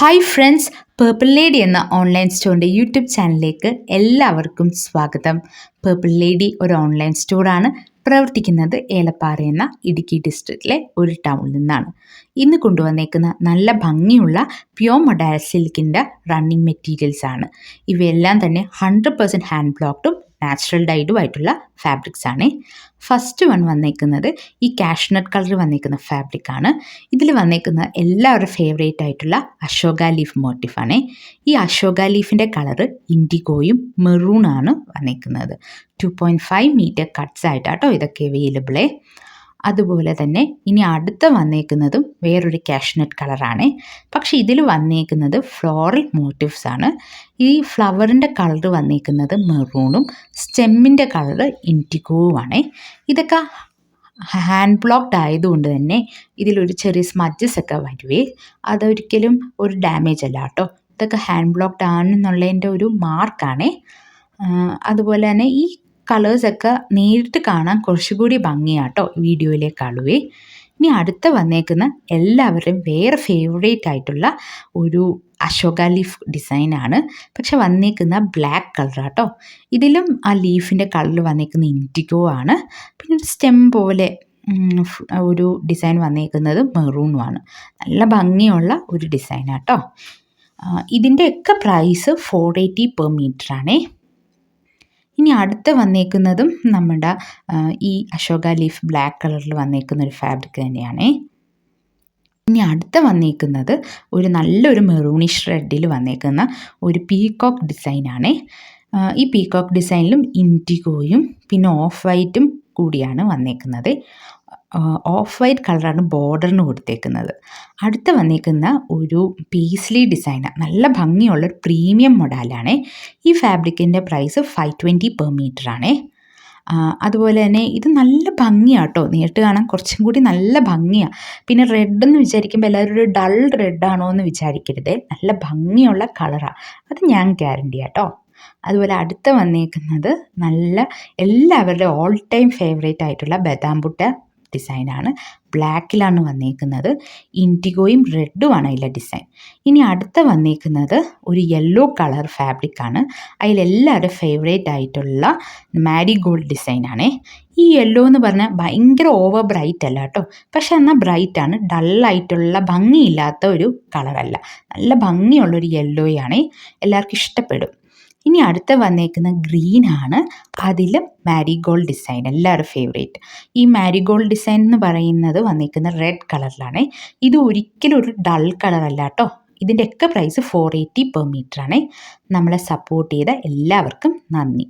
Hi friends, purple lady എന്ന online സ്റ്റോറിൻ്റെ YouTube ചാനലിലേക്ക് എല്ലാവർക്കും സ്വാഗതം. പേർപ്പിൾ ലേഡി ഒരു ഓൺലൈൻ സ്റ്റോറാണ്. പ്രവർത്തിക്കുന്നത് ഏലപ്പാറ എന്ന ഇടുക്കി ഡിസ്ട്രിക്റ്റിലെ ഒരു ടൗണിൽ നിന്നാണ്. ഇന്ന് കൊണ്ടുവന്നേക്കുന്ന നല്ല ഭംഗിയുള്ള പ്യോർ മൊഡാൽ സിൽക്കിൻ്റെ റണ്ണിങ് മെറ്റീരിയൽസ് ആണ്. ഇവയെല്ലാം തന്നെ 100% ഹാൻഡ് ബ്ലോക്ക്ഡും നാച്ചുറൽ ഡൈഡുമായിട്ടുള്ള ഫാബ്രിക്സ് ആണ്. ഫസ്റ്റ് വൺ വന്നേക്കുന്നത് ഈ കാഷ്നട്ട് കളർ വന്നേക്കുന്ന ഫാബ്രിക്കാണ്. ഇതിൽ വന്നേക്കുന്ന എല്ലാവരുടെ ഫേവറേറ്റ് ആയിട്ടുള്ള അശോക ലീഫ് മോട്ടീഫാണ്. ഈ അശോക ലീഫിൻ്റെ കളറ് ഇൻഡിഗോയും മെറൂണാണ് വന്നേക്കുന്നത്. 2.5 മീറ്റർ കട്ട്സ് ആയിട്ടാട്ടോ ഇതൊക്കെ അവൈലബിളേ. അതുപോലെ തന്നെ ഇനി അടുത്ത വന്നേക്കുന്നതും വേറൊരു കാഷ്നട്ട് കളറാണ്. പക്ഷേ ഇതിൽ വന്നേക്കുന്നത് ഫ്ലോറൽ മോട്ടീവ്സ് ആണ്. ഈ ഫ്ലവറിൻ്റെ കളർ വന്നേക്കുന്നത് മെറൂണും സ്റ്റെമ്മിൻ്റെ കളർ ഇൻഡിഗോവുമാണ്. ഇതൊക്കെ ഹാൻഡ് ബ്ലോക്ക്ഡ് ആയതുകൊണ്ട് തന്നെ ഇതിലൊരു ചെറിയ സ്മഡ്ജസ് ഒക്കെ വരുവേ. അതൊരിക്കലും ഒരു ഡാമേജ് അല്ല കേട്ടോ. ഇതൊക്കെ ഹാൻഡ് ബ്ലോക്ക്ഡ് ആണെന്നുള്ളതിൻ്റെ ഒരു മാർക്കാണ്. അതുപോലെ തന്നെ ഈ കളേഴ്സൊക്കെ നേരിട്ട് കാണാൻ കുറച്ചുകൂടി ഭംഗിയാട്ടോ വീഡിയോയിലേക്കാളുവേ. ഇനി അടുത്ത വന്നേക്കുന്ന എല്ലാവരുടെയും വേറെ ഫേവറേറ്റ് ആയിട്ടുള്ള ഒരു അശോക ലീഫ് ഡിസൈനാണ്. പക്ഷെ വന്നേക്കുന്ന ബ്ലാക്ക് കളറാട്ടോ. ഇതിലും ആ ലീഫിൻ്റെ കളർ വന്നേക്കുന്ന ഇൻഡിഗോ ആണ്. പിന്നെ ഒരു സ്റ്റെം പോലെ ഒരു ഡിസൈൻ വന്നേക്കുന്നത് മെറൂണുമാണ്. നല്ല ഭംഗിയുള്ള ഒരു ഡിസൈനാട്ടോ. ഇതിൻ്റെയൊക്കെ പ്രൈസ് 480 പെർ മീറ്റർ ആണേ. ഇനി അടുത്ത് വന്നേക്കുന്നതും നമ്മുടെ ഈ അശോക ലീഫ് ബ്ലാക്ക് കളറിൽ വന്നേക്കുന്ന ഒരു ഫാബ്രിക് തന്നെയാണ്. ഇനി അടുത്ത വന്നേക്കുന്നത് ഒരു നല്ലൊരു മെറൂണിഷ് റെഡിൽ വന്നേക്കുന്ന ഒരു പീകോക്ക് ഡിസൈനാണ്. ഈ പീകോക്ക് ഡിസൈനിലും ഇൻഡിഗോയും പിന്നെ ഓഫ് വൈറ്റും കൂടിയാണ് വന്നേക്കുന്നത്. ഓഫ് വൈറ്റ് കളറാണ് ബോർഡറിന് കൊടുത്തേക്കുന്നത്. അടുത്ത വന്നേക്കുന്ന ഒരു പേസ്ലി ഡിസൈനാണ്. നല്ല ഭംഗിയുള്ളൊരു പ്രീമിയം മോഡലാണ്. ഈ ഫാബ്രിക്കിൻ്റെ പ്രൈസ് 520 പെർ മീറ്റർ ആണ്. അതുപോലെ തന്നെ ഇത് നല്ല ഭംഗിയാട്ടോ. നേരിട്ട് കാണാൻ കുറച്ചും കൂടി നല്ല ഭംഗിയാണ്. പിന്നെ റെഡ് എന്ന് വിചാരിക്കുമ്പോൾ എല്ലാവരും ഒരു ഡൾ റെഡാണോ എന്ന് വിചാരിക്കരുത്. നല്ല ഭംഗിയുള്ള കളറാണ്. അത് ഞാൻ ഗ്യാരണ്ടി ആട്ടോ. അതുപോലെ അടുത്ത വന്നേക്കുന്നത് നല്ല എല്ലാവരുടെയും ഓൾ ടൈം ഫേവറേറ്റ് ആയിട്ടുള്ള ബദാംബുട്ട ഡിസൈനാണ്. ബ്ലാക്കിലാണ് വന്നേക്കുന്നത്. ഇൻഡിഗോയും റെഡുമാണ് അതിലെ ഡിസൈൻ. ഇനി അടുത്ത വന്നേക്കുന്നത് ഒരു യെല്ലോ കളർ ഫാബ്രിക്കാണ്. അതിലെല്ലാവരും ഫേവറേറ്റ് ആയിട്ടുള്ള മാരിഗോൾഡ് ഡിസൈനാണ്. ഈ യെല്ലോ എന്ന് പറഞ്ഞാൽ ഭയങ്കര ഓവർ ബ്രൈറ്റ് അല്ല കേട്ടോ. പക്ഷെ എന്നാൽ ബ്രൈറ്റാണ്. ഡള്ളായിട്ടുള്ള ഭംഗിയില്ലാത്ത ഒരു കളറല്ല. നല്ല ഭംഗിയുള്ളൊരു യെല്ലോയാണ്. എല്ലാവർക്കും ഇഷ്ടപ്പെടും. ഇനി അടുത്ത വന്നേക്കുന്ന ഗ്രീനാണ്. അതിലും മാരിഗോൾഡ് ഡിസൈൻ എല്ലാവരും ഫേവറേറ്റ്. ഈ മാരിഗോൾഡ് ഡിസൈൻ എന്ന് പറയുന്നത് വന്നേക്കുന്ന റെഡ് കളറിലാണ്. ഇത് ഒരിക്കലും ഒരു ഡൾ കളറല്ല കേട്ടോ. ഇതിൻ്റെയൊക്കെ പ്രൈസ് 480 പെർ മീറ്റർ ആണ്. നമ്മളെ സപ്പോർട്ട് ചെയ്ത എല്ലാവർക്കും നന്ദി.